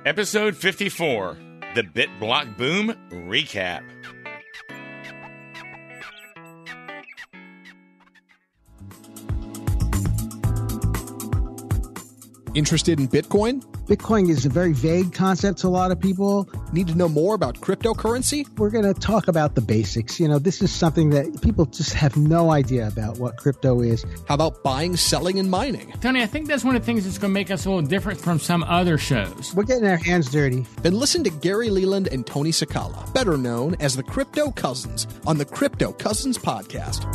Episode 54, the BitBlock Boom Recap. Interested in Bitcoin? Bitcoin is a very vague concept to a lot of people. Need to know more about cryptocurrency? We're going to talk about the basics. This is something that people just have no idea about what crypto is. How about buying, selling, and mining? Tony, I think that's one of the things that's going to make us a little different from some other shows. We're getting our hands dirty. Then listen to Gary Leland and Tony Sakala, better known as the Crypto Cousins, on the Crypto Cousins podcast.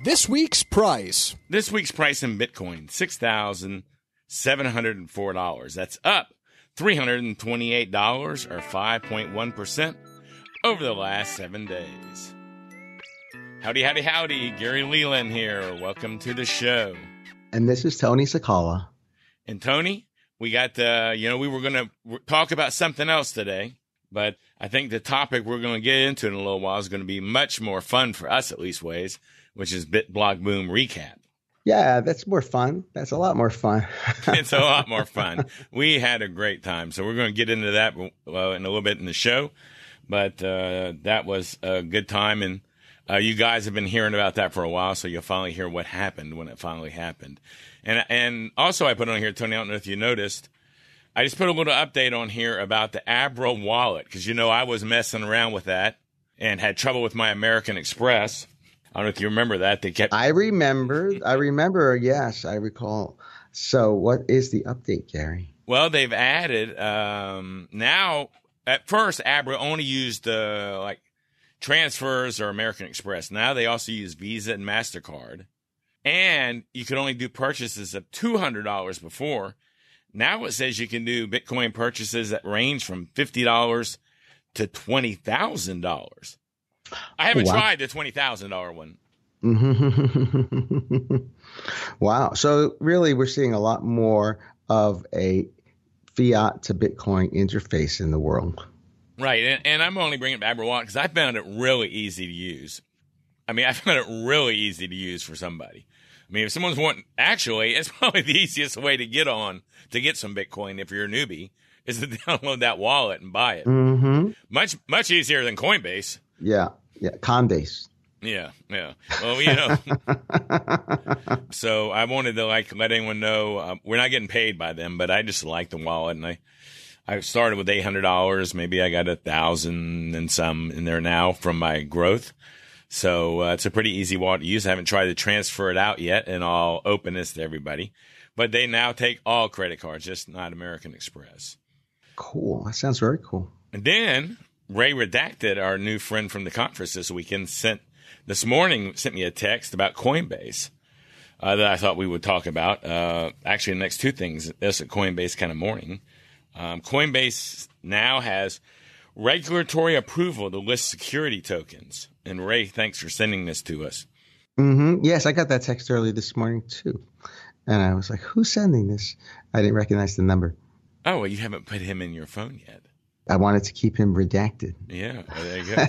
This week's price. This week's price in Bitcoin, $6,704. That's up $328 or 5.1% over the last 7 days. Howdy, howdy, howdy. Gary Leland here. Welcome to the show. And this is Tony Sakala. And Tony, we got, we were going to talk about something else today, but I think the topic we're going to get into in a little while is going to be much more fun for us, at least ways, which is BitBlock Boom Recap. Yeah, that's more fun. That's a lot more fun. It's a lot more fun. We had a great time. So we're going to get into that in a little bit in the show. But that was a good time. And you guys have been hearing about that for a while, so you'll finally hear what happened when it finally happened. And also I put on here, Tony, I don't know if you noticed, I just put a little update on here about the Abra wallet. Because, I was messing around with that and had trouble with my American Express. I don't know if you remember that. I remember. Yes, I recall. So what is the update, Gary? Well, they've added now. At first, Abra only used transfers or American Express. Now they also use Visa and MasterCard. And you could only do purchases of $200 before. Now it says you can do Bitcoin purchases that range from $50 to $20,000. I haven't tried the $20,000 one. Wow. So really, we're seeing a lot more of a fiat to Bitcoin interface in the world. Right. And I'm only bringing up Abra Wallet because I found it really easy to use. I found it really easy to use for somebody. If someone's wanting, actually, it's probably the easiest way to get some Bitcoin if you're a newbie is to download that wallet and buy it. Mm-hmm. Much easier than Coinbase. Yeah, Coinbase. Yeah. Well, so I wanted to let anyone know we're not getting paid by them, but I just like the wallet, and I started with $800. Maybe I got 1,000 and some in there now from my growth. So it's a pretty easy wallet to use. I haven't tried to transfer it out yet in all openness to everybody, but they now take all credit cards, just not American Express. Cool. That sounds very cool. And then Ray Redacted, our new friend from the conference this weekend, sent me a text about Coinbase that I thought we would talk about. Actually, the next two things, this at Coinbase kind of morning. Coinbase now has regulatory approval to list security tokens. And Ray, thanks for sending this to us. Mm-hmm. Yes, I got that text early this morning too. And I was like, who's sending this? I didn't recognize the number. Oh, well, you haven't put him in your phone yet. I wanted to keep him redacted. Yeah, well, there you go.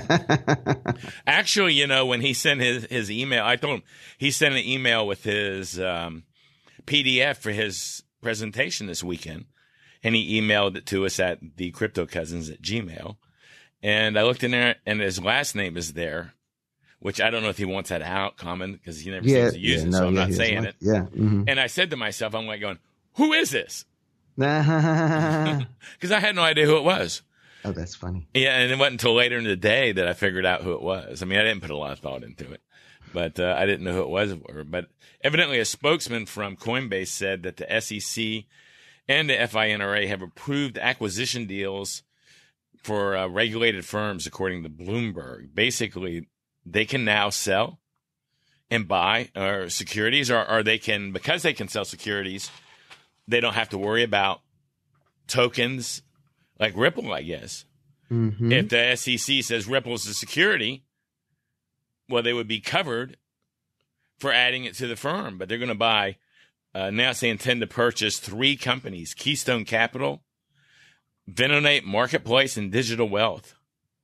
Actually, when he sent his email, I told him he sent an email with his PDF for his presentation this weekend, and he emailed it to us at thecryptocousins@gmail. And I looked in there, and his last name is there, which I don't know if he wants that out common because he never seems to use it, so I'm not saying it. Yeah. Mm-hmm. And I said to myself, I'm going, who is this? Because I had no idea who it was. Oh, that's funny. Yeah, and it wasn't until later in the day that I figured out who it was. I didn't put a lot of thought into it, but I didn't know who it was. But evidently a spokesman from Coinbase said that the SEC and the FINRA have approved acquisition deals for regulated firms, according to Bloomberg. Basically, they can now sell and buy securities, or they can, because they can sell securities, they don't have to worry about tokens like Ripple, I guess. Mm-hmm. If the SEC says Ripple is a security, well, they would be covered for adding it to the firm. But they're going to buy, now they intend to purchase 3 companies: Keystone Capital, Venonate Marketplace, and Digital Wealth.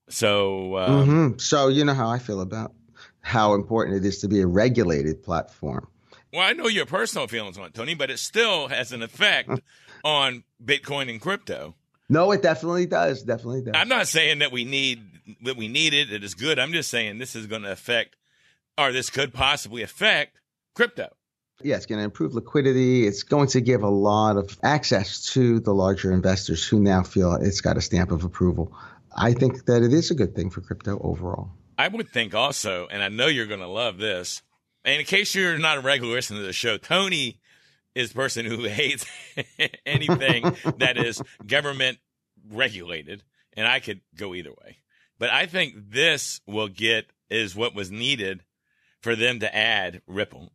So, So you know how I feel about how important it is to be a regulated platform. Well, I know your personal feelings on it, Tony, but it still has an effect on Bitcoin and crypto. No, it definitely does. Definitely does. I'm not saying that we need it. It is good. I'm just saying this is going to affect, or this could possibly affect crypto. Yeah, it's going to improve liquidity. It's going to give a lot of access to the larger investors who now feel it's got a stamp of approval. I think that it is a good thing for crypto overall. I would think also, and I know you're going to love this, and in case you're not a regular listener to the show, Tony is a person who hates anything that is government regulated, and I could go either way. But I think this is what was needed for them to add Ripple.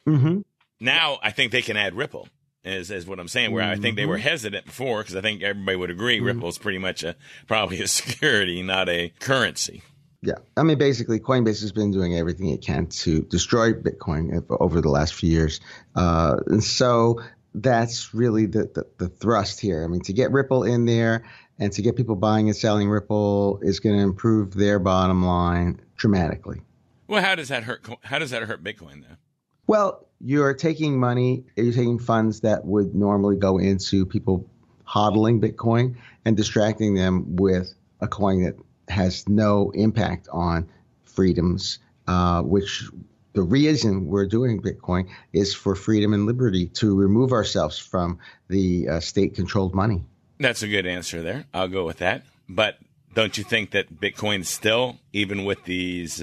Mm-hmm. Now I think they can add Ripple, is what I'm saying, where I think they were hesitant before, because I think everybody would agree Ripple is pretty much probably a security, not a currency. Yeah. I mean, basically, Coinbase has been doing everything it can to destroy Bitcoin over the last few years. And so that's really the thrust here. I mean, to get Ripple in there and to get people buying and selling Ripple is going to improve their bottom line dramatically. Well, how does that hurt Bitcoin, though? Well, you're taking funds that would normally go into people hodling Bitcoin and distracting them with a coin that has no impact on freedoms, which the reason we're doing Bitcoin is for freedom and liberty, to remove ourselves from the state-controlled money. That's a good answer there. I'll go with that. But don't you think that Bitcoin still, even with these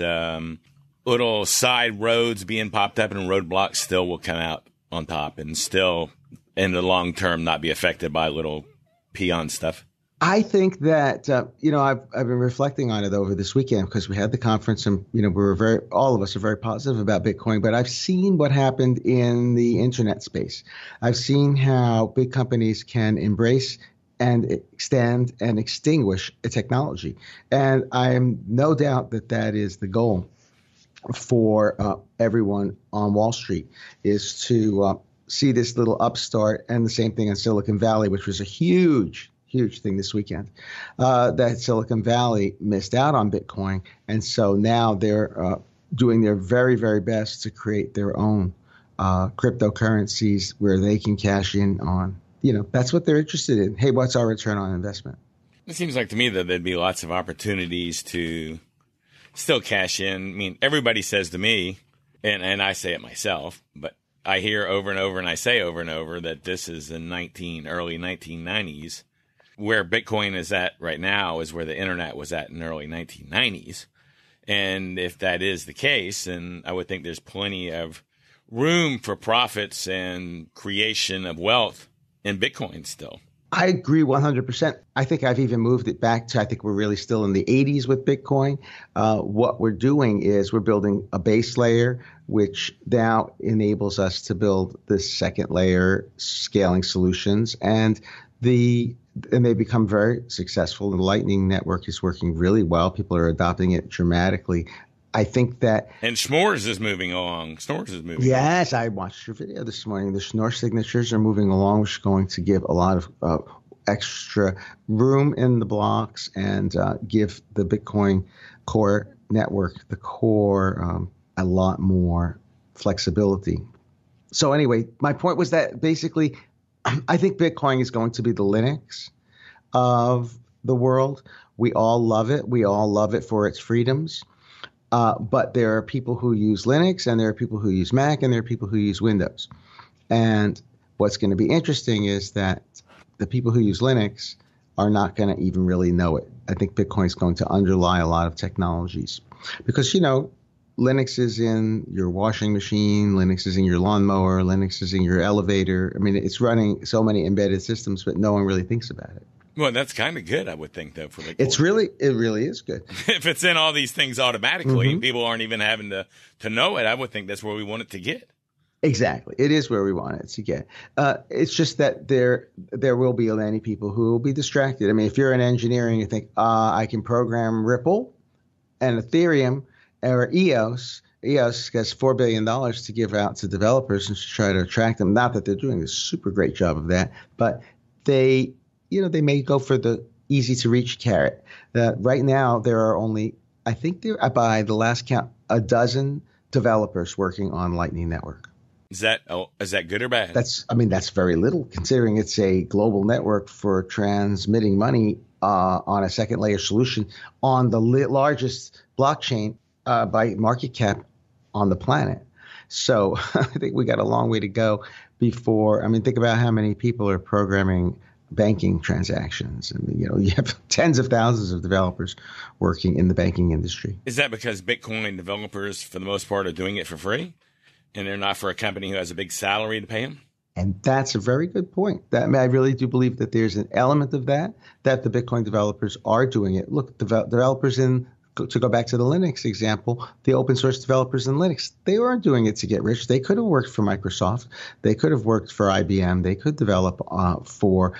little side roads being popped up and roadblocks, still will come out on top and still, in the long term, not be affected by little peon stuff? I think that, I've been reflecting on it over this weekend because we had the conference and, all of us are very positive about Bitcoin, but I've seen what happened in the internet space. I've seen how big companies can embrace and extend and extinguish a technology. And I am no doubt that is the goal for everyone on Wall Street, is to see this little upstart, and the same thing in Silicon Valley, which was a huge thing this weekend, that Silicon Valley missed out on Bitcoin. And so now they're doing their very, very best to create their own cryptocurrencies where they can cash in on, that's what they're interested in. Hey, what's our return on investment? It seems like to me that there'd be lots of opportunities to still cash in. I mean, everybody says to me, and I say it myself, but I hear over and over and I say over and over that this is the early 1990s. Where Bitcoin is at right now is where the internet was at in the early 1990s. And if that is the case, then I would think there's plenty of room for profits and creation of wealth in Bitcoin still. I agree 100%. I think I've even moved it back to, I think we're really still in the 80s with Bitcoin. What we're doing is we're building a base layer, which now enables us to build this second layer scaling solutions. And they become very successful. The Lightning Network is working really well. People are adopting it dramatically. I think that... And S'mores is moving along. Yes, I watched your video this morning. The Schnorr signatures are moving along, which is going to give a lot of extra room in the blocks and give the Bitcoin core network, the core, a lot more flexibility. So anyway, my point was that basically... I think Bitcoin is going to be the Linux of the world. We all love it. We all love it for its freedoms. But there are people who use Linux, and there are people who use Mac, and there are people who use Windows. And what's going to be interesting is that the people who use Linux are not going to even really know it. I think Bitcoin is going to underlie a lot of technologies because, Linux is in your washing machine, Linux is in your lawnmower, Linux is in your elevator. I mean, it's running so many embedded systems, but no one really thinks about it. Well, that's kind of good, I would think, though, for Bitcoin. It really is good. If it's in all these things automatically, people aren't even having to know it. I would think that's where we want it to get. Exactly. It is where we want it to get. It's just that there will be many people who will be distracted. I mean, if you're an engineer and you think, I can program Ripple and Ethereum, or EOS has $4 billion to give out to developers and to try to attract them. Not that they're doing a super great job of that, but they may go for the easy to reach carrot. Right now, there are only, I think by the last count, a dozen developers working on Lightning Network. Is that good or bad? That's very little, considering it's a global network for transmitting money on a second layer solution on the largest blockchain by market cap on the planet. So I think we got a long way to go before. Think about how many people are programming banking transactions, and you have tens of thousands of developers working in the banking industry. Is that because Bitcoin developers, for the most part, are doing it for free, and they're not for a company who has a big salary to pay them? And that's a very good point. I really do believe that there's an element of that the Bitcoin developers are doing it. Look, developers to go back to the Linux example, the open source developers in Linux, they weren't doing it to get rich. They could have worked for Microsoft. They could have worked for IBM. They could develop for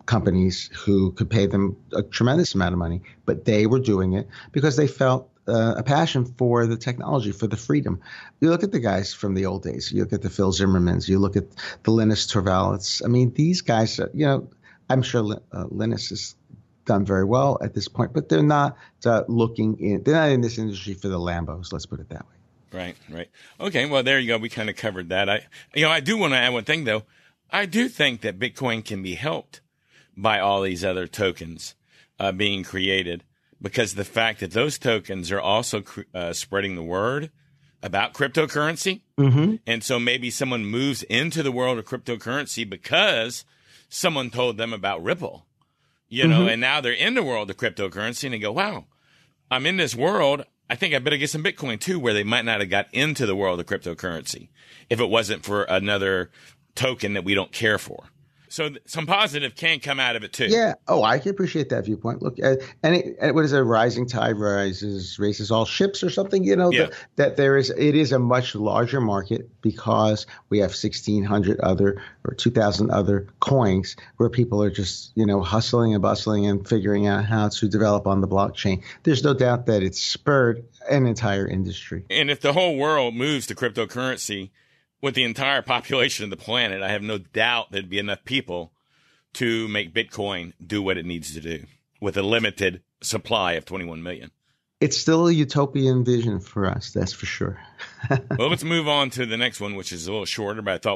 companies who could pay them a tremendous amount of money, but they were doing it because they felt a passion for the technology, for the freedom. You look at the guys from the old days. You look at the Phil Zimmermans. You look at the Linus Torvalds. These guys, I'm sure Linus has done very well at this point, but they're not they're not in this industry for the Lambos. Let's put it that way. Right. Okay, well, there you go. We kind of covered that. I do want to add one thing, though. I do think that Bitcoin can be helped by all these other tokens being created, because the fact that those tokens are also spreading the word about cryptocurrency. Mm-hmm. And so maybe someone moves into the world of cryptocurrency because someone told them about Ripple, and now they're in the world of cryptocurrency and they go, wow, I'm in this world. I think I better get some Bitcoin too, where they might not have got into the world of cryptocurrency if it wasn't for another token that we don't care for. So some positive can come out of it too. Yeah. Oh, I can appreciate that viewpoint. Look, what is a rising tide raises all ships or something? Yeah. That it is a much larger market because we have 1,600 other or 2,000 other coins where people are just hustling and bustling and figuring out how to develop on the blockchain. There's no doubt that it's spurred an entire industry. And if the whole world moves to cryptocurrency, with the entire population of the planet, I have no doubt there'd be enough people to make Bitcoin do what it needs to do with a limited supply of 21 million. It's still a utopian vision for us, that's for sure. Well, let's move on to the next one, which is a little shorter, but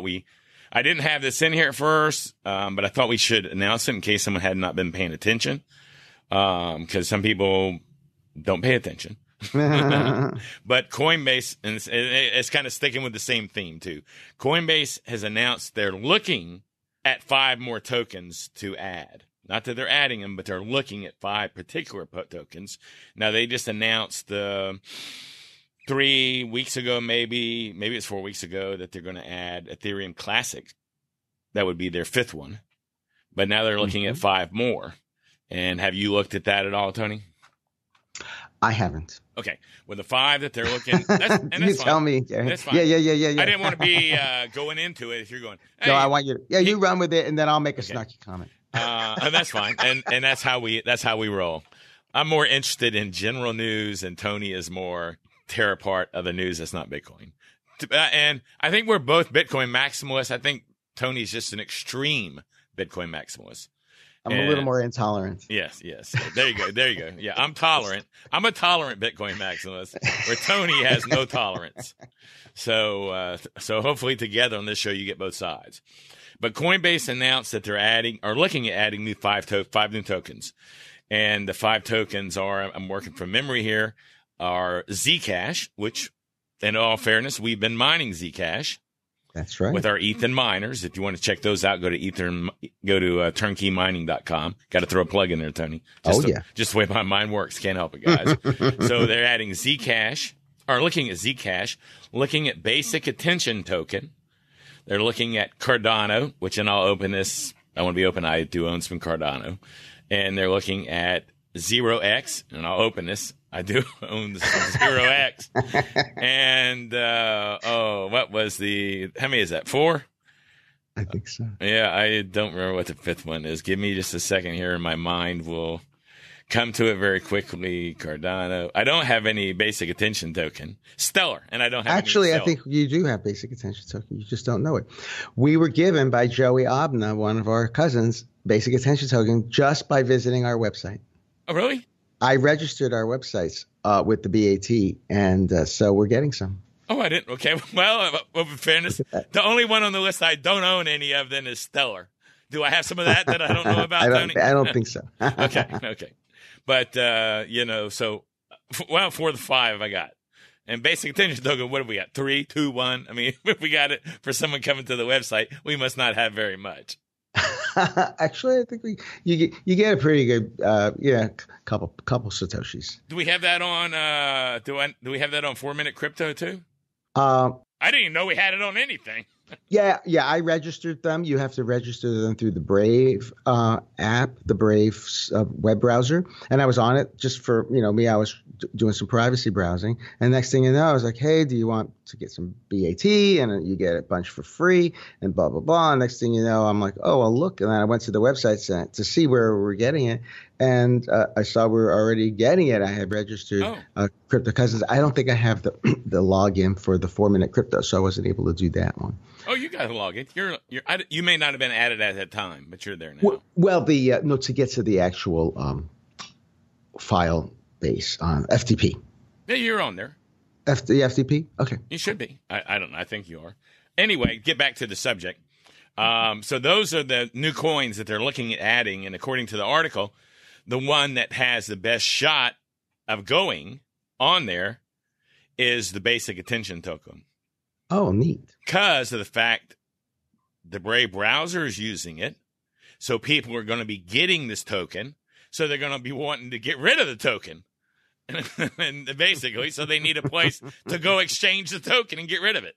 I didn't have this in here at first, but I thought we should announce it in case someone had not been paying attention, because some people don't pay attention. But Coinbase, and it's kind of sticking with the same theme too. Coinbase has announced they're looking at 5 more tokens to add. Not that they're adding them, but they're looking at 5 particular tokens. Now, they just announced 3 weeks ago, maybe it's 4 weeks ago, that they're going to add Ethereum Classic. That would be their 5th one. But now they're looking at 5 more. And have you looked at that at all, Tony? I haven't. Okay. Well, the 5 that they're looking, that's you tell fine. me. That's fine. Yeah. I didn't want to be going into it if you're going, hey, no, I want you. You run with it, and then I'll make a snarky comment. And that's fine. And that's how we roll. I'm more interested in general news, and Tony is more tear apart of the news that's not Bitcoin. And I think we're both Bitcoin maximalists. I think Tony's just an extreme Bitcoin maximalist. I'm a little more intolerant. Yes. There you go. Yeah, I'm tolerant. I'm a tolerant Bitcoin maximalist, where Tony has no tolerance. So hopefully together on this show you get both sides. But Coinbase announced that they're looking at adding 5 new tokens, and the 5 tokens are, I'm working from memory here, are Zcash, which, in all fairness, we've been mining Zcash. That's right. With our Ethan miners. If you want to check those out, go to turnkeymining.com. Got to throw a plug in there, Tony. Just the way my mind works. Can't help it, guys. So they're adding Zcash, or looking at Zcash, looking at Basic Attention Token. They're looking at Cardano, which, and I'll open this. I want to be open. I do own some Cardano. And they're looking at 0x, and I'll open this. I do own the 0x. And, what was how many is that? 4? I think so. Yeah, I don't remember what the 5th one is. Give me just a second here, and my mind will come to it very quickly. Cardano. I don't have any Basic Attention Token. Stellar, and I don't have Actually, I think you do have Basic Attention Token. You just don't know it. We were given by Joey Abna, one of our cousins, Basic Attention Token just by visiting our website. Oh, really? I registered our websites with the BAT, and so we're getting some. Oh, I didn't. Okay. Well, in fairness, the only one on the list I don't own any of then is Stellar. Do I have some of that I don't know about, Tony? I don't think so. Okay. But, so, well, 4 of the 5 I got. And basic attention token, what have we got? 3, 2, 1? I mean, if we got it for someone coming to the website, we must not have very much. Actually, I think you get a pretty good couple satoshis. Do we have that on do we have that on 4-Minute Crypto too? I didn't even know we had it on anything. Yeah, I registered them. You have to register them through the Brave app, the Brave web browser, and I was on it just for me. I was doing some privacy browsing, and next thing you know, I was like, "Hey, do you want to get some BAT?" And you get a bunch for free, and blah blah blah. And next thing you know, I'm like, "Oh, well, look!" And then I went to the website to see where we were getting it, and I saw we were already getting it. I had registered Crypto Cousins. I don't think I have the login for the 4-Minute Crypto, so I wasn't able to do that one. Oh, you got to log in. You may not have been added at that time, but you're there now. Well, to get to the actual file base on FTP. Yeah, you're on there. The FTP? Okay. You should be. I don't know. I think you are. Anyway, get back to the subject. So those are the new coins that they're looking at adding, and according to the article, the one that has the best shot of going on there is the basic attention token. Oh, neat. Because of the fact the Brave browser is using it, so people are going to be getting this token, so they're going to be wanting to get rid of the token. And basically, so they need a place to go exchange the token and get rid of it,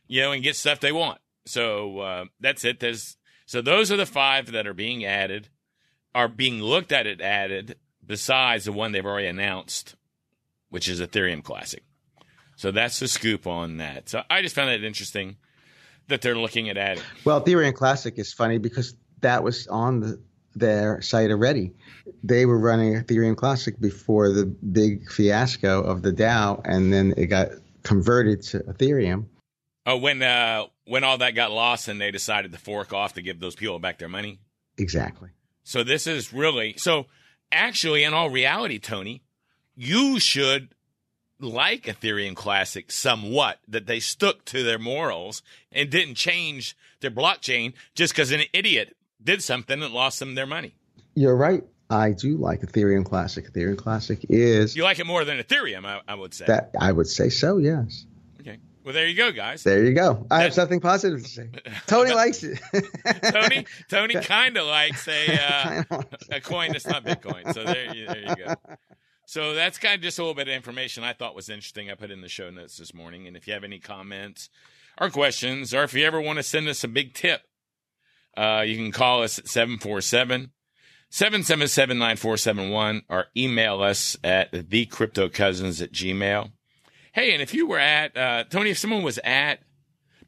and get stuff they want. So that's it. So those are the 5 that are being added, are being looked at it added, besides the one they've already announced, which is Ethereum Classic. So that's the scoop on that. So I just found that interesting that they're looking at adding. Well, Ethereum Classic is funny because that was on their site already. They were running Ethereum Classic before the big fiasco of the DAO, and then it got converted to Ethereum. Oh, when all that got lost and they decided to fork off to give those people back their money? Exactly. So this is really – so actually, in all reality, Tony, you should – like Ethereum Classic somewhat, that they stuck to their morals and didn't change their blockchain just because an idiot did something and lost them their money. You're right. I do like Ethereum Classic. Ethereum Classic is... You like it more than Ethereum, I would say. That I would say so, yes. Okay. Well, there you go, guys. There you go. I have something positive to say. Tony likes it. Tony kind of likes a coin that's not Bitcoin. So there you go. So that's kind of just a little bit of information I thought was interesting. I put in the show notes this morning. And if you have any comments or questions, or if you ever want to send us a big tip, you can call us at 747-777-9471 or email us at thecryptocousins@gmail.com. Hey, and if you were at, Tony, if someone was at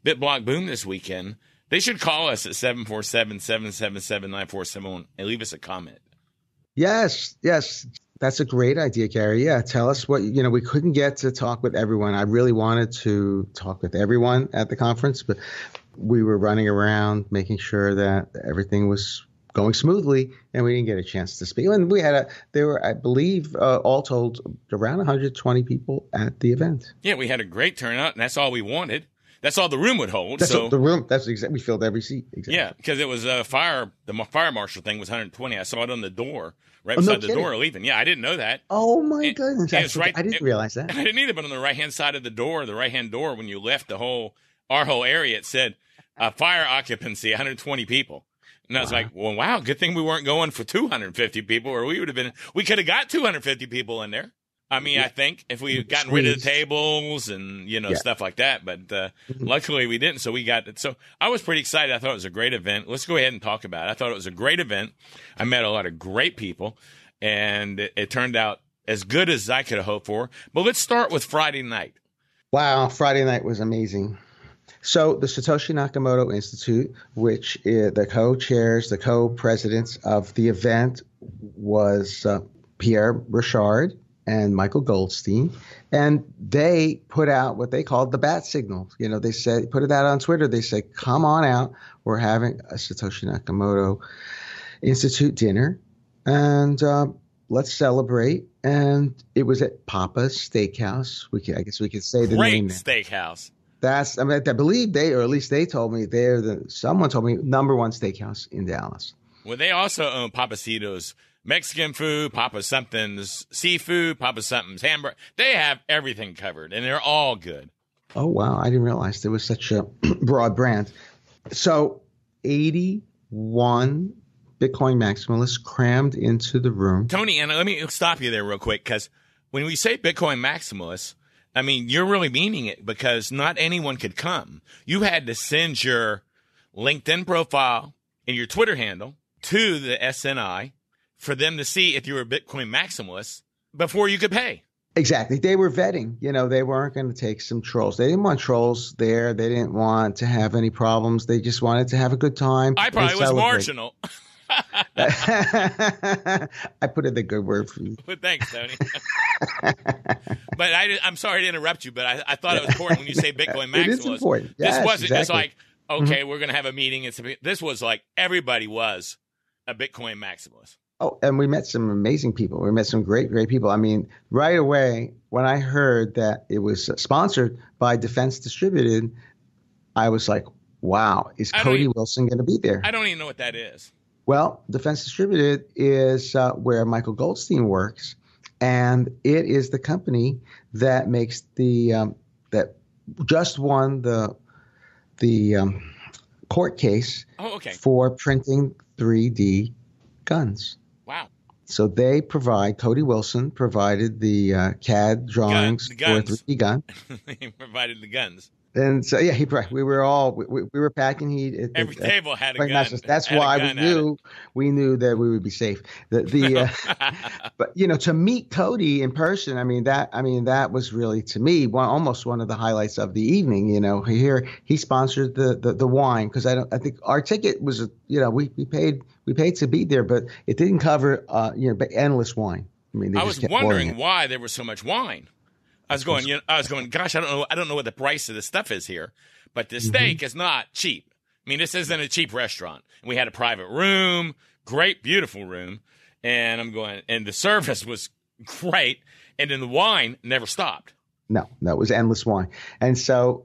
BitBlock Boom this weekend, they should call us at 747-777-9471 and leave us a comment. Yes. That's a great idea, Gary. Yeah, tell us what, we couldn't get to talk with everyone. I really wanted to talk with everyone at the conference, but we were running around making sure that everything was going smoothly, and we didn't get a chance to speak. And there were, I believe, all told, around 120 people at the event. Yeah, we had a great turnout, and that's all we wanted. That's all the room would hold. That's exactly. We filled every seat. Exactly. Yeah, because it was the fire marshal thing was 120. I saw it on the door, right beside the door leaving. Yeah, I didn't know that. Oh my goodness! I didn't realize that. I didn't either. But on the right hand side of the right-hand door, when you left our whole area, it said fire occupancy 120 people. And I was like, well, wow, good thing we weren't going for 250 people, or we could have got 250 people in there. I mean, I think if we had gotten rid of the tables and, stuff like that, but luckily we didn't. So we got it. So I was pretty excited. I thought it was a great event. Let's go ahead and talk about it. I thought it was a great event. I met a lot of great people, and it turned out as good as I could have hoped for. But let's start with Friday night. Wow. Friday night was amazing. So the Satoshi Nakamoto Institute, which the co-chairs, the co-presidents of the event was Pierre Richard and Michael Goldstein, and they put out what they called the bat signal. They said, put it out on Twitter. They said, come on out. We're having a Satoshi Nakamoto Institute dinner, and let's celebrate and it was at Papa's Steakhouse. I guess we could say the Great name. steakhouse. I believe or at least they told me someone told me #1 steakhouse in Dallas. Well, they also own Papacito's Mexican food, Papa Something's seafood, Papa Something's hamburger. They have everything covered, and they're all good. Oh, wow. I didn't realize there was such a broad brand. So 81 Bitcoin maximalists crammed into the room. Tony, and let me stop you there real quick, because when we say Bitcoin maximalists, I mean, you're really meaning it, because not anyone could come. You had to send your LinkedIn profile and your Twitter handle to the SNI for them to see if you were a Bitcoin maximalist before you could pay. Exactly. They were vetting. They weren't going to take some trolls. They didn't want trolls there. They didn't want to have any problems. They just wanted to have a good time. I probably was marginal. I put in the good word for you. Well, thanks, Tony. But I'm sorry to interrupt you, but I thought it was important when you say Bitcoin maximalist. It is important. Yes, this wasn't just exactly. like, okay, we're going to have a meeting. This was like everybody was a Bitcoin maximalist. Oh, and we met some amazing people. We met some great, great people. I mean, right away, when I heard that it was sponsored by Defense Distributed, I was like, wow, is Cody Wilson going to be there? I don't even know what that is. Well, Defense Distributed is where Michael Goldstein works, and it is the company that makes that just won the court case for printing 3D guns. Wow. So Cody Wilson provided the CAD drawings for a 3D gun. He provided the guns. And so, yeah, we were packing heat. Every table had a gun. That's why we knew that we would be safe. But to meet Cody in person, that was really, to me, almost one of the highlights of the evening. Here he sponsored the wine, because I think our ticket was, we paid to be there, but it didn't cover endless wine. I was wondering why there was so much wine. I was going, gosh, I don't know what the price of the stuff is here, but the steak is not cheap. I mean, this isn't a cheap restaurant. We had a private room, great, beautiful room, and and the service was great, and then the wine never stopped. No, it was endless wine. And so,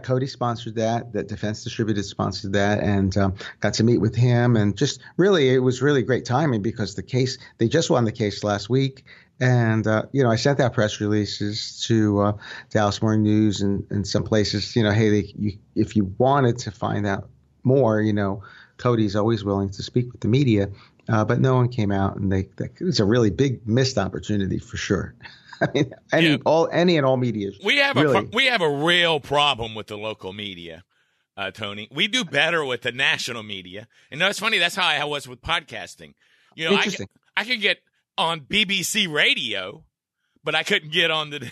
Cody sponsored that. That Defense Distributed sponsored that, and got to meet with him. And just really, it was really great timing, because they just won the case last week. And, I sent out press releases to Dallas Morning News and some places, hey, if you wanted to find out more, Cody's always willing to speak with the media. But no one came out, and it was a really big missed opportunity for sure. I mean, any and all media. We have a real problem with the local media, Tony. We do better with the national media. And it's funny. That's how I was with podcasting. Interesting. I could get on BBC Radio, but I couldn't get on the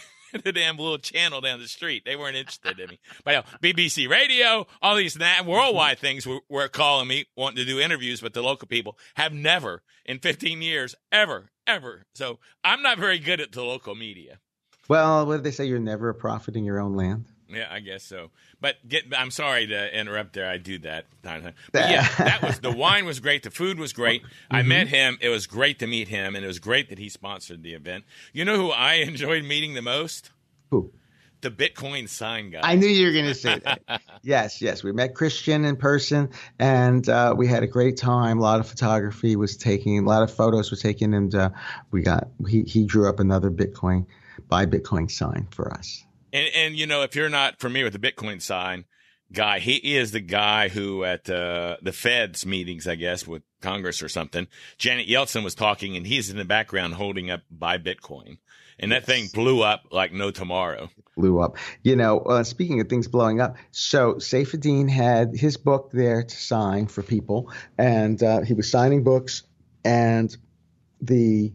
damn little channel down the street. They weren't interested in me. But BBC Radio, all these worldwide things were calling me, wanting to do interviews, but the local people have never, in 15 years, ever. So I'm not very good at the local media. Well, what did they say? You're never a prophet in your own land. Yeah, I guess so. But I'm sorry to interrupt there. I do that. But yeah, the wine was great. The food was great. I met him. It was great to meet him, and it was great that he sponsored the event. You know who I enjoyed meeting the most? Who? The Bitcoin sign guy. I knew you were going to say that. Yes. We met Christian in person, and we had a great time. A lot of photography was taken, a lot of photos were taken, and he drew up another buy Bitcoin sign for us. And if you're not familiar with the Bitcoin sign guy, he is the guy who at the Fed's meetings, I guess, with Congress or something, Janet Yellen was talking, and he's in the background holding up buy Bitcoin. And that thing blew up like no tomorrow. Blew up. Speaking of things blowing up, so Saifedean had his book there to sign for people, and he was signing books, and the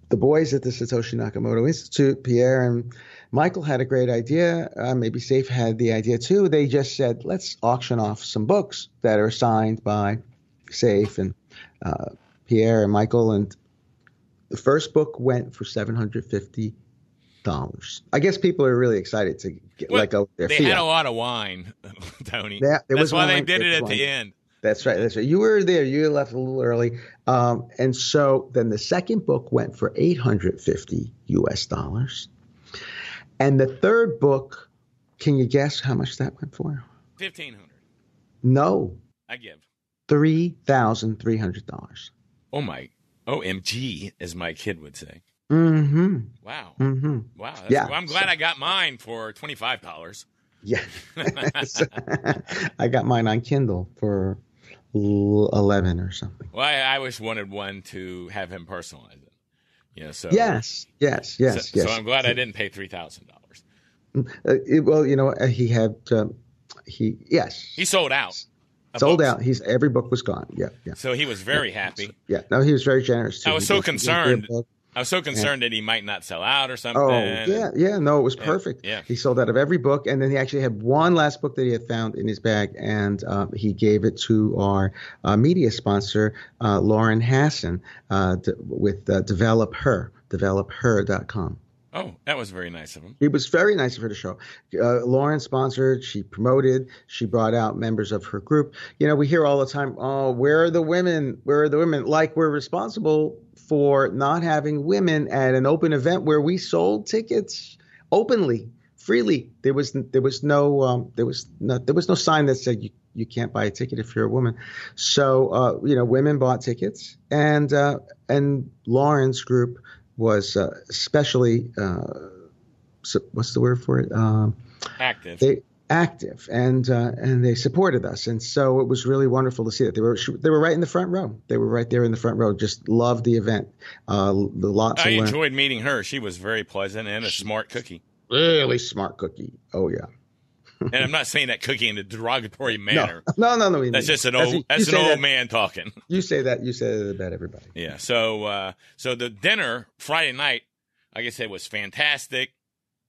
boys at the Satoshi Nakamoto Institute, Pierre and Michael, had a great idea. Maybe Saif had the idea too. They just said, let's auction off some books that are signed by Saif and Pierre and Michael. And the first book went for $750. I guess people are really excited to let go of their They fiat. had a lot of wine, Tony. Yeah, That's why they did it at the end. That's right. That's right. You were there. You left a little early. And so then the second book went for $850 US. And the third book, can you guess how much that went for? $1,500. No. I give $3,300. Oh my, OMG, as my kid would say. Mm-hmm. Wow. Mm-hmm. Wow. Yeah. Well, I'm glad I got mine for $25. Yeah. I got mine on Kindle for 11 or something. Well, I always wanted one to have him personalize it. So Yes. So I'm glad I didn't pay $3,000. Well, he had He sold out. Sold out. Every book was gone. Yeah. So he was very happy. Yeah. No, he was very generous too. I was so concerned. That he might not sell out or something. Oh, yeah. No, it was perfect. Yeah. He sold out of every book, and then he actually had one last book that he had found in his bag, and he gave it to our media sponsor, Lauren Hassan, with developher.com. Oh, that was very nice of him. It was very nice of her to show. Lauren sponsored, she promoted, she brought out members of her group. We hear all the time, oh, where are the women? Where are the women? Like we're responsible for not having women at an open event where we sold tickets openly, freely. There was no sign that said you can't buy a ticket if you're a woman. So women bought tickets, and Lauren's group was especially what's the word for it? Active. Active, and they supported us, and so it was really wonderful to see that they were right in the front row. They were right there in the front row. Just loved the event. I enjoyed meeting her. She was very pleasant and a smart cookie. Really smart cookie. Oh yeah. And I'm not saying that cookie in a derogatory manner. No. That's just an old man talking. You say that about everybody. Yeah. So the dinner Friday night, like I said, was fantastic.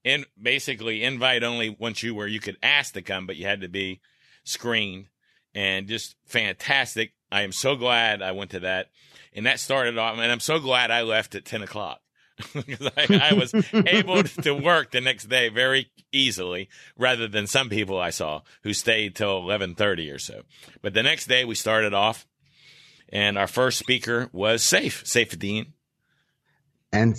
And basically invite only where you could ask to come, but you had to be screened, and just fantastic. I am so glad I went to that, and that started off, and I'm so glad I left at 10 o'clock because I was able to work the next day very easily, rather than some people I saw who stayed till 11:30 or so. But the next day we started off, and our first speaker was Safedine. And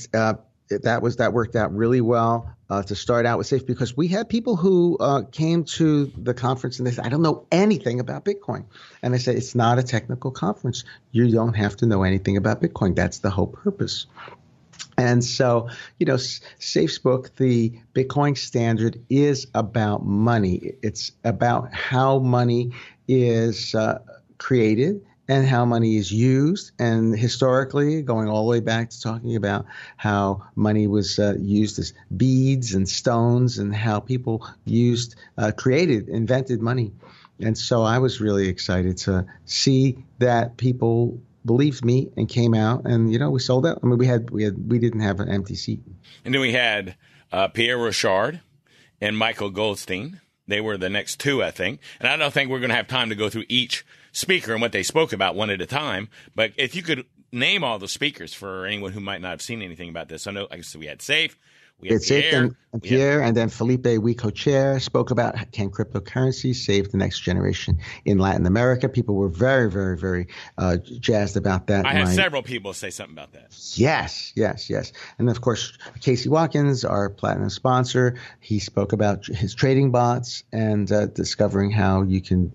that worked out really well to start out with Safe, because we had people who came to the conference and they said, I don't know anything about Bitcoin. And I said, it's not a technical conference. You don't have to know anything about Bitcoin. That's the whole purpose. And so, Safe's book, the Bitcoin Standard, is about money. It's about how money is created and how money is used, and historically going all the way back to talking about how money was used as beads and stones, and how people invented money. And so I was really excited to see that people believed me and came out, and we sold out. I mean, we didn't have an empty seat. And then we had Pierre Rochard and Michael Goldstein. They were the next two, I think. And I don't think we're going to have time to go through each speaker and what they spoke about one at a time. But if you could name all the speakers for anyone who might not have seen anything about this. I know, like I said, we had Safe. We had Pierre, and then Felipe Huicochea spoke about can cryptocurrency save the next generation in Latin America. People were very, very, very jazzed about that. I had several people say something about that. Yes. And of course, Casey Watkins, our platinum sponsor, he spoke about his trading bots and discovering how you can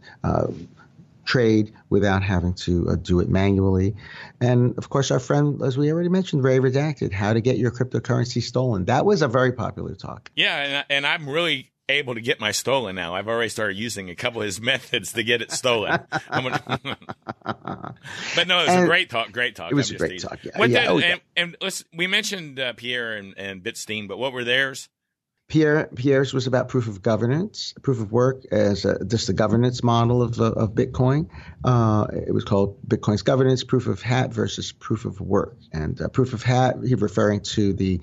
trade without having to do it manually. And of course, our friend, as we already mentioned, Ray Redacted, how to get your cryptocurrency stolen. That was a very popular talk. Yeah, and I'm really able to get my stolen now. I've already started using a couple of his methods to get it stolen. But no, it was a great talk. It was a great talk. Yeah. We mentioned Pierre and Bitstein, but what were theirs? Pierre's was about proof of governance, proof of work as just the governance model of Bitcoin. It was called Bitcoin's governance, proof of hat versus proof of work. And proof of hat, he's referring to the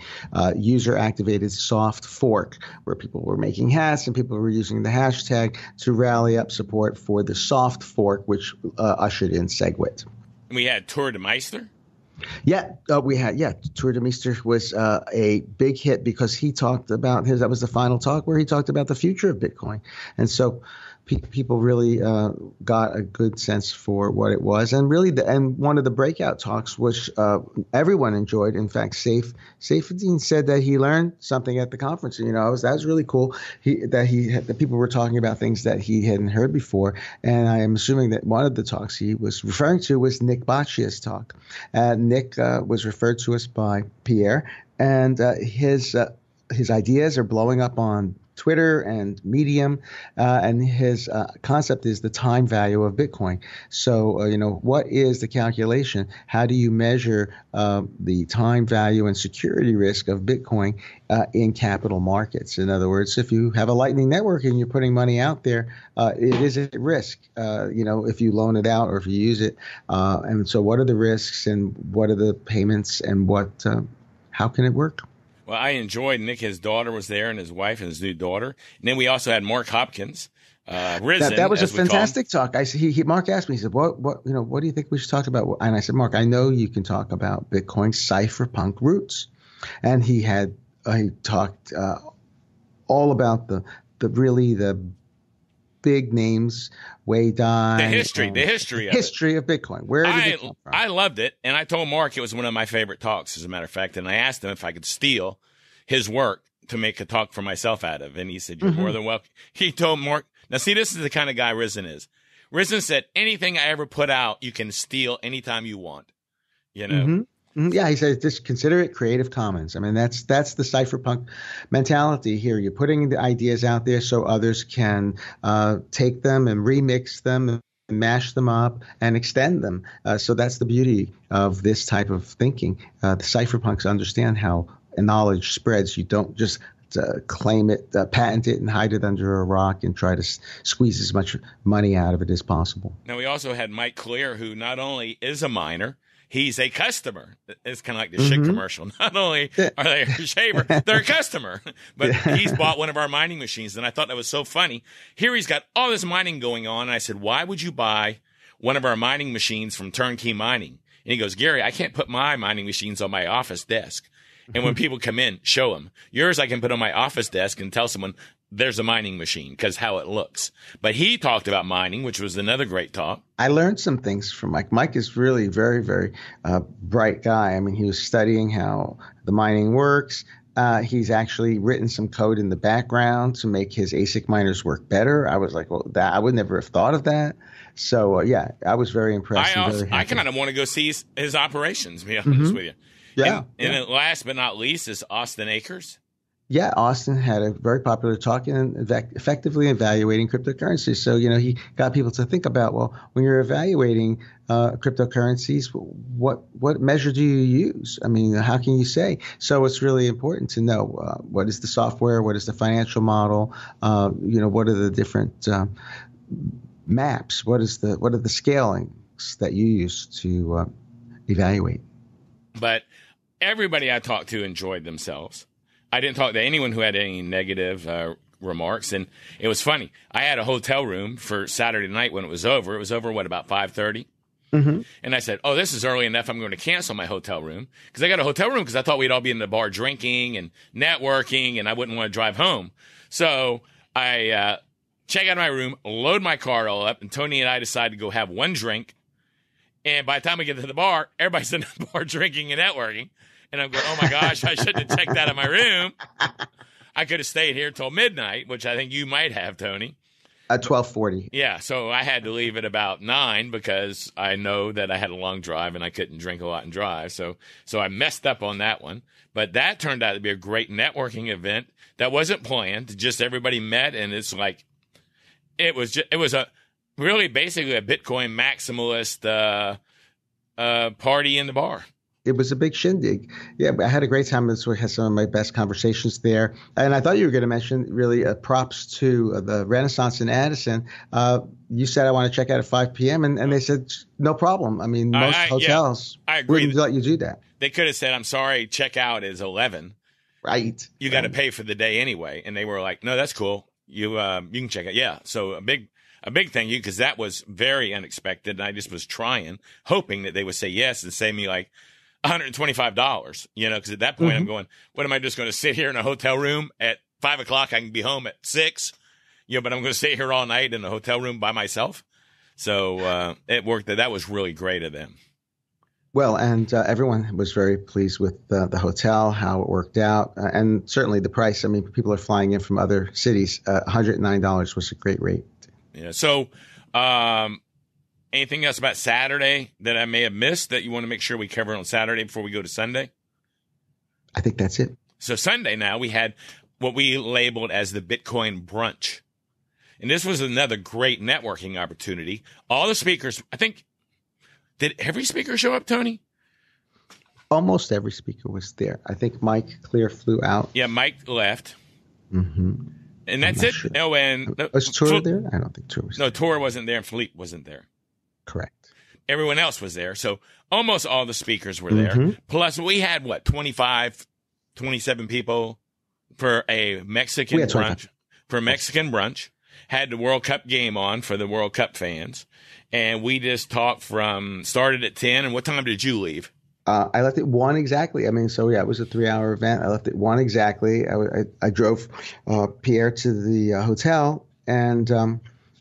user-activated soft fork, where people were making hats and people were using the hashtag to rally up support for the soft fork, which ushered in SegWit. We had Tour de Meister. We had, Tour de Meester was a big hit because he talked about that was the final talk where he talked about the future of Bitcoin. And so people really got a good sense for what it was. And really, and one of the breakout talks, which everyone enjoyed. In fact, Saifedean said that he learned something at the conference. That was really cool. That people were talking about things that he hadn't heard before. And I am assuming that one of the talks he was referring to was Nick Baccia's talk. Nick was referred to us by Pierre, and his ideas are blowing up on Twitter and Medium, and his concept is the time value of Bitcoin. So, what is the calculation? How do you measure the time value and security risk of Bitcoin in capital markets? In other words, if you have a Lightning Network and you're putting money out there, it is at risk, if you loan it out or if you use it. And so what are the risks and what are the payments and how can it work? Well, I enjoyed Nick. His daughter was there, and his wife and his new daughter. And then we also had Mark Hopkins, Risen. That was a fantastic talk. Mark asked me, he said, "What do you think we should talk about?" And I said, "Mark, I know you can talk about Bitcoin cypherpunk roots," and he talked all about the big names, Wei Dai, the history of Bitcoin. Where did it come from? I loved it, and I told Mark it was one of my favorite talks, as a matter of fact. And I asked him if I could steal his work to make a talk for myself out of, and he said, "You're more than welcome." He told Mark, "Now, see, this is the kind of guy Risen is. Risen said, anything I ever put out, you can steal anytime you want. Yeah, he said, just consider it Creative Commons. I mean, that's the cypherpunk mentality here. You're putting the ideas out there so others can take them and remix them and mash them up and extend them. So that's the beauty of this type of thinking. The cypherpunks understand how knowledge spreads. You don't just claim it, patent it, and hide it under a rock and try to squeeze as much money out of it as possible. Now, we also had Mike Clear, who not only is a miner, he's a customer. It's kind of like the shit commercial. Not only are they a shaver, they're a customer. But he's bought one of our mining machines, and I thought that was so funny. Here he's got all this mining going on, and I said, why would you buy one of our mining machines from Turnkey Mining? And he goes, Gary, I can't put my mining machines on my office desk. And when people come in, show them. Yours I can put on my office desk and tell someone there's a mining machine because how it looks. But he talked about mining, which was another great talk. I learned some things from Mike. Mike is really very, very bright guy. I mean, he was studying how the mining works. He's actually written some code in the background to make his ASIC miners work better. I was like, well, I would never have thought of that. So, I was very impressed. I kind of want to go see his operations, to be honest with you. Yeah. And last but not least is Austin Akers. Yeah, Austin had a very popular talk in effectively evaluating cryptocurrencies. So, he got people to think about, well, when you're evaluating cryptocurrencies, what measure do you use? I mean, how can you say? So it's really important to know what is the software, what is the financial model, what are the different maps, what are the scalings that you use to evaluate. But everybody I talked to enjoyed themselves. I didn't talk to anyone who had any negative remarks. And it was funny. I had a hotel room for Saturday night when it was over. It was over, about 5:30? Mm-hmm. And I said, this is early enough. I'm going to cancel my hotel room. Because I got a hotel room because I thought we'd all be in the bar drinking and networking, and I wouldn't want to drive home. So I check out my room, load my car all up, and Tony and I decided to go have one drink. And by the time we get to the bar, everybody's in the bar drinking and networking. And I'm going, oh, my gosh, I shouldn't have checked out of my room. I could have stayed here till midnight, which I think you might have, Tony. At 12:40. Yeah, so I had to leave at about 9 because I know that I had a long drive and I couldn't drink a lot and drive. So I messed up on that one. But that turned out to be a great networking event that wasn't planned. Just everybody met, and it's like it was really basically a Bitcoin maximalist party in the bar. It was a big shindig. Yeah, I had a great time. This had some of my best conversations there. And I thought you were going to mention really props to the Renaissance in Addison. You said, I want to check out at 5 p.m. And they said, no problem. I mean, most hotels wouldn't let you do that. They could have said, I'm sorry, check out is 11. Right. You got to pay for the day anyway. And they were like, no, that's cool. You can check out. Yeah. So a big thing, because that was very unexpected. And I just was hoping that they would say yes and say me like, $125, because at that point I'm going, what am I just going to sit here in a hotel room at 5 o'clock? I can be home at 6, but I'm going to stay here all night in a hotel room by myself. So it worked. That was really great of them. Well, and everyone was very pleased with the hotel, how it worked out, and certainly the price. I mean, people are flying in from other cities. $109 was a great rate. Yeah. So anything else about Saturday that I may have missed that you want to make sure we cover on Saturday before we go to Sunday? I think that's it. So Sunday now we had what we labeled as the Bitcoin brunch. And this was another great networking opportunity. All the speakers, I think, did every speaker show up, Tony? Almost every speaker was there. I think Mike Clear flew out. Yeah, Mike left. Mm-hmm. And that's it. Sure. Oh, and was Tour there? I don't think Tour was there. No, Tour wasn't there and Philippe wasn't there. Correct. Everyone else was there. So almost all the speakers were there. Plus, we had, 25, 27 people for a Mexican brunch. For a Mexican brunch. Had the World Cup game on for the World Cup fans. And we just talked started at 10. And what time did you leave? I left at 1 exactly. I mean, so yeah, it was a 3-hour event. I left at 1 exactly. I drove Pierre to the hotel, and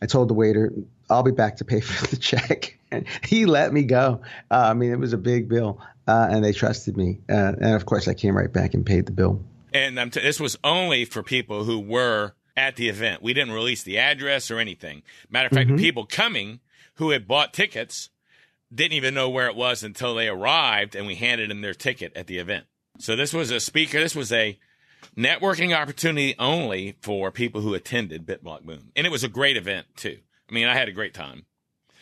I told the waiter, I'll be back to pay for the check. And he let me go. I mean, it was a big bill, and they trusted me. And of course, I came right back and paid the bill. And this was only for people who were at the event. We didn't release the address or anything. Matter of fact, the people coming who had bought tickets didn't even know where it was until they arrived, and we handed them their ticket at the event. So this was this was a networking opportunity only for people who attended BitBlock Boom. And it was a great event, too. I mean, I had a great time.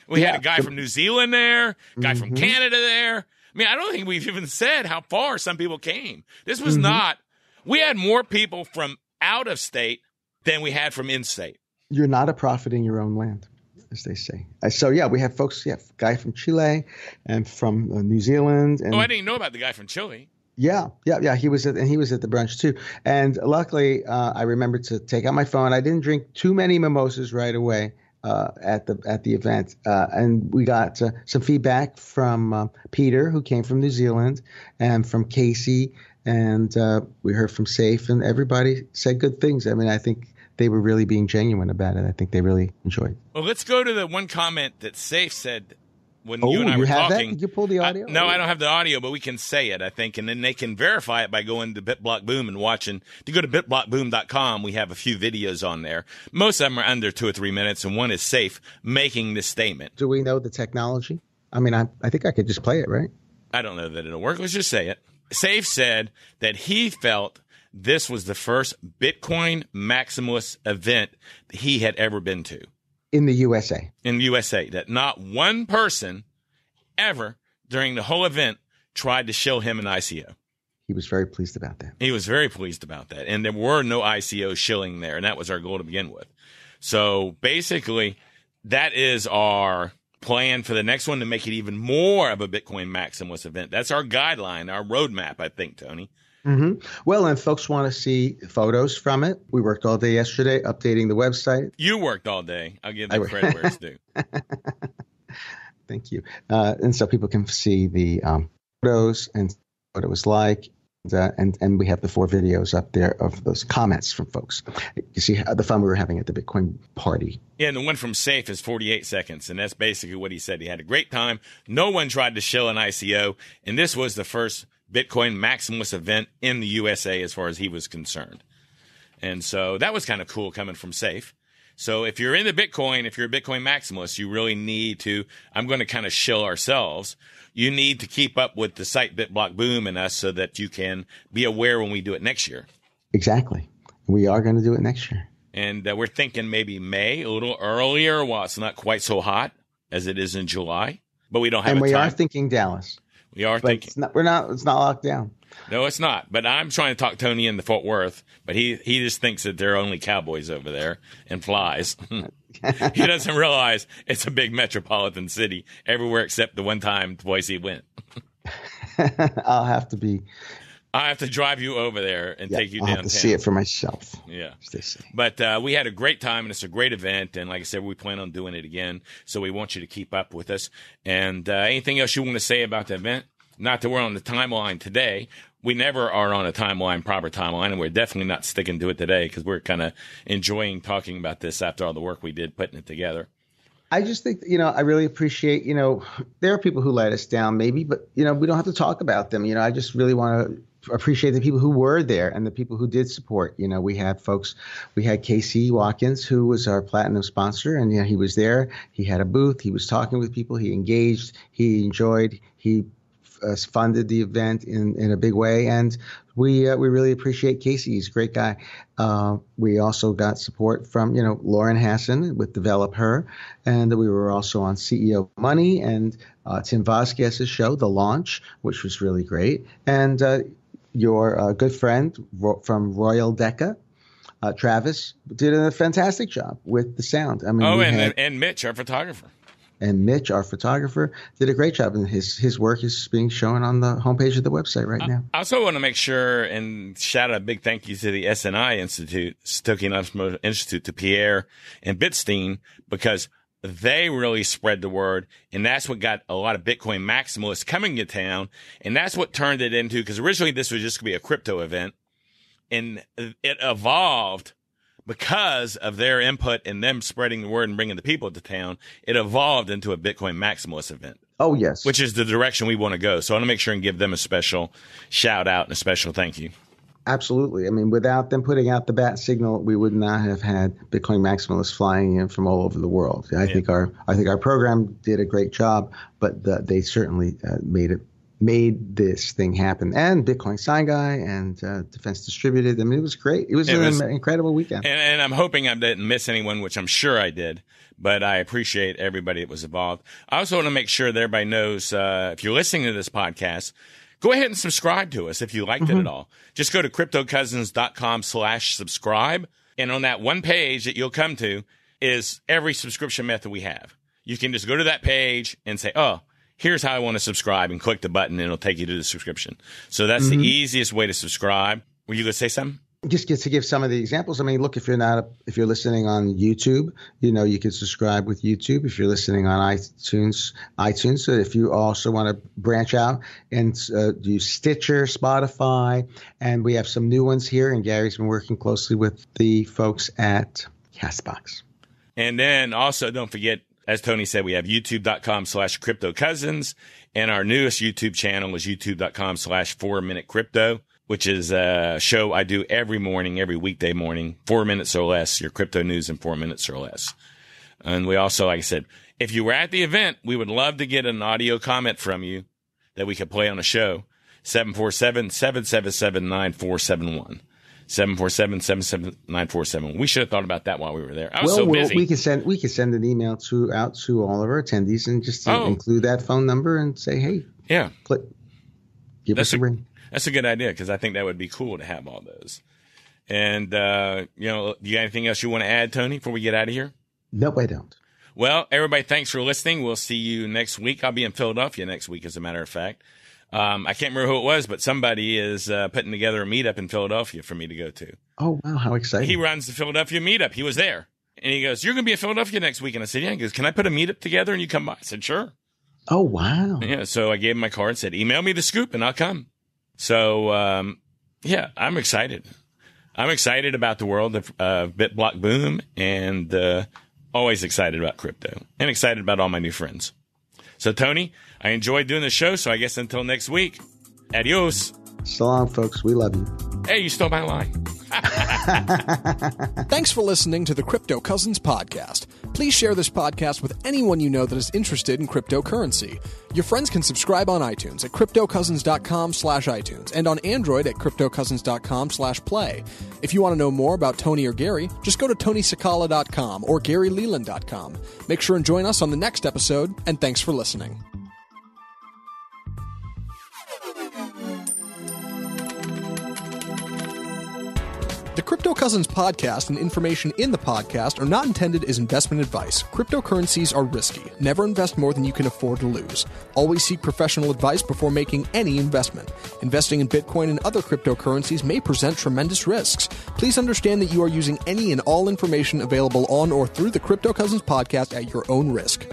We had a guy from New Zealand there, a guy from Canada there. I mean, I don't think we've even said how far some people came. This was not – we had more people from out of state than we had from in-state. You're not a prophet in your own land, as they say. So, yeah, we have folks, guy from Chile and from New Zealand. And, I didn't know about the guy from Chile. Yeah. He was at the brunch too. And luckily, I remembered to take out my phone. I didn't drink too many mimosas right away at the event. And we got some feedback from Peter, who came from New Zealand, and from Casey. And we heard from Safe, and everybody said good things. I mean, I think they were really being genuine about it. I think they really enjoyed it. Well, let's go to the one comment that Safe said when you and I were talking. That? Did you pull the audio? No, I don't have the audio, but we can say it, I think. And then they can verify it by going to BitBlock Boom and watching. If you go to bitblockboom.com, we have a few videos on there. Most of them are under 2 or 3 minutes, and one is Safe making this statement. Do we know the technology? I mean, I think I could just play it, right? I don't know that it'll work. Let's just say it. Safe said that he felt this was the first Bitcoin maximalist event he had ever been to. In the USA. In the USA. That not one person ever during the whole event tried to shill him an ICO. He was very pleased about that. He was very pleased about that. And there were no ICO shilling there. And that was our goal to begin with. So basically, that is our plan for the next one, to make it even more of a Bitcoin maximalist event. That's our guideline, our roadmap, I think, Tony. Well, and folks want to see photos from it. We worked all day yesterday updating the website. You worked all day. I'll give that credit where it's due. Thank you. And so people can see the photos and what it was like. And we have the 4 videos up there of those comments from folks. You see the fun we were having at the Bitcoin party. Yeah, and the one from Safe is 48 seconds, and that's basically what he said. He had a great time. No one tried to shill an ICO, and this was the first Bitcoin maximalist event in the USA as far as he was concerned. And so that was kind of cool coming from Safe. So if you're into Bitcoin, if you're a Bitcoin maximalist, you really need to, I'm going to kind of shill ourselves. You need to keep up with the site BitBlock Boom and us so that you can be aware when we do it next year. Exactly. We are going to do it next year. And we're thinking maybe May, a little earlier, while it's not quite so hot as it is in July. But we don't have And we time. Are thinking Dallas. We are thinking. It's not locked down. No, it's not. But I'm trying to talk Tony into Fort Worth, but he just thinks that there are only cowboys over there and flies. He doesn't realize it's a big metropolitan city everywhere except the one time twice he went. I'll have to drive you over there and take you downtown. I'll have to see it for myself. Yeah. As they say. But we had a great time, and it's a great event. And like I said, we plan on doing it again. So we want you to keep up with us. And anything else you want to say about the event? not that we're on the timeline today. We never are on a proper timeline, and we're definitely not sticking to it today because we're kind of enjoying talking about this after all the work we did putting it together. I just think, I really appreciate, there are people who let us down maybe, but, we don't have to talk about them. I just really want to appreciate the people who were there and the people who did support. We had Casey Watkins, who was our platinum sponsor, and he was there. He had a booth. He was talking with people. He engaged. He enjoyed. He funded the event in a big way, and we really appreciate Casey. He's a great guy. We also got support from Lauren Hassan with Develop Her, and we were also on CEO Money and Tim Vasquez's show, The Launch, which was really great. And your good friend from Royal Decca, Travis, did a fantastic job with the sound. I mean, and Mitch, our photographer. And Mitch, our photographer, did a great job. And his work is being shown on the homepage of the website right now. I also want to make sure and shout out a big thank you to the S1E Institute, Stoking Automotive Institute, to Pierre and Bitstein, because they really spread the word. And that's what got a lot of Bitcoin maximalists coming to town. And that's what turned it into, because originally this was just going to be a crypto event. And it evolved. Because of their input and them spreading the word and bringing the people to town, it evolved into a Bitcoin maximalist event. Oh, yes. Which is the direction we want to go. So I want to make sure and give them a special shout out and a special thank you. Absolutely. I mean, without them putting out the bat signal, we would not have had Bitcoin maximalists flying in from all over the world. I think our program did a great job, but they certainly made this thing happen. And Bitcoin Sign Guy and Defense Distributed. I mean, it was great. It was an incredible weekend. And I'm hoping I didn't miss anyone, which I'm sure I did, but I appreciate everybody that was involved. I also want to make sure that everybody knows, if you're listening to this podcast, go ahead and subscribe to us if you liked it at all. Just go to cryptocousins.com/subscribe. And on that one page that you'll come to is every subscription method we have. You can just go to that page and say, here's how I want to subscribe, and click the button, and it'll take you to the subscription. So that's the easiest way to subscribe. Were you going to say something? Just to give some of the examples. I mean, look, if you're listening on YouTube, you can subscribe with YouTube. If you're listening on iTunes. So if you also want to branch out and do Stitcher, Spotify, and we have some new ones here, and Gary's been working closely with the folks at Castbox. And then also don't forget, as Tony said, we have youtube.com/CryptoCousins, and our newest YouTube channel is youtube.com/4MinuteCrypto, which is a show I do every morning, every weekday morning, 4 minutes or less, your crypto news in 4 minutes or less. And we also, like I said, if you were at the event, we would love to get an audio comment from you that we could play on a show. 747-777-9471. 747-777-9471. We should have thought about that while we were there. I was so busy. We could send an email out to all of our attendees and just include that phone number and say, hey, give us a ring. That's a good idea, because I think that would be cool to have all those. And, do you got anything else you want to add, Tony, before we get out of here? Nope, I don't. Well, everybody, thanks for listening. We'll see you next week. I'll be in Philadelphia next week, as a matter of fact. I can't remember who it was, but somebody is putting together a meetup in Philadelphia for me to go to. Oh, wow. How exciting. He runs the Philadelphia meetup. He was there. And he goes, you're going to be in Philadelphia next week. And I said, yeah. He goes, can I put a meetup together and you come by? I said, sure. Oh, wow. Yeah. So I gave him my card and said, email me the scoop and I'll come. So, I'm excited. I'm excited about the world of BitBlock Boom, and always excited about crypto and excited about all my new friends. So, Tony, I enjoyed doing the show, so I guess until next week, adios. So long, folks. We love you. Hey, you stole my line. Thanks for listening to the Crypto Cousins podcast. Please share this podcast with anyone you know that is interested in cryptocurrency. Your friends can subscribe on iTunes at cryptocousins.com/iTunes and on Android at cryptocousins.com/play. If you want to know more about Tony or Gary, just go to tonysakala.com or garyleland.com. Make sure and join us on the next episode, and thanks for listening. The Crypto Cousins podcast and information in the podcast are not intended as investment advice. Cryptocurrencies are risky. Never invest more than you can afford to lose. Always seek professional advice before making any investment. Investing in Bitcoin and other cryptocurrencies may present tremendous risks. Please understand that you are using any and all information available on or through the Crypto Cousins podcast at your own risk.